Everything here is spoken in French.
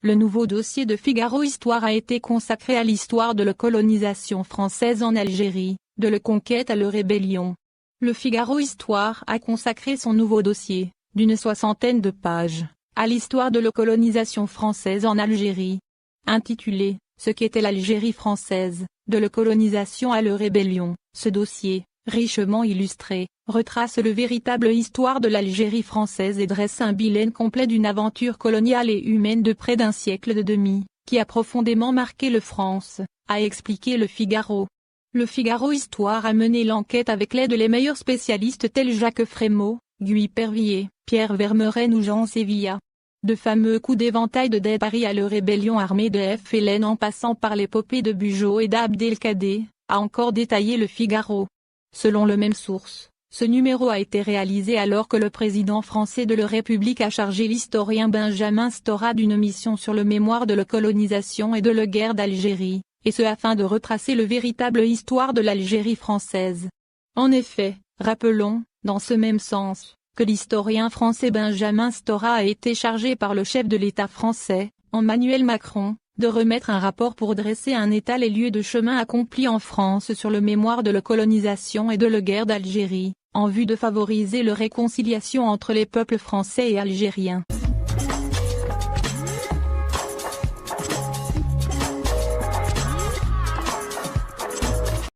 Le nouveau dossier de Figaro Histoire a été consacré à l'histoire de la colonisation française en Algérie, de la conquête à la rébellion. Le Figaro Histoire a consacré son nouveau dossier, d'une 60aine de pages, à l'histoire de la colonisation française en Algérie. Intitulé « Ce qu'était l'Algérie française, de la colonisation à la rébellion », ce dossier, richement illustré, retrace le véritable histoire de l'Algérie française et dresse un bilan complet d'une aventure coloniale et humaine de près d'un siècle et demi, qui a profondément marqué la France, a expliqué Le Figaro. Le Figaro Histoire a mené l'enquête avec l'aide des meilleurs spécialistes tels Jacques Frémaux, Guy Pervier, Pierre Vermeuren ou Jean Sévilla. De fameux coups d'éventail de Paris à la rébellion armée de FLN en passant par l'épopée de Bugeaud et d'Abdelkader, a encore détaillé Le Figaro. Selon la même source, ce numéro a été réalisé alors que le président français de la République a chargé l'historien Benjamin Stora d'une mission sur le mémoire de la colonisation et de la guerre d'Algérie, et ce afin de retracer le véritable histoire de l'Algérie française. En effet, rappelons, dans ce même sens, que l'historien français Benjamin Stora a été chargé par le chef de l'État français, Emmanuel Macron, de remettre un rapport pour dresser un état des lieux de chemin accompli en France sur le mémoire de la colonisation et de la guerre d'Algérie, en vue de favoriser la réconciliation entre les peuples français et algériens.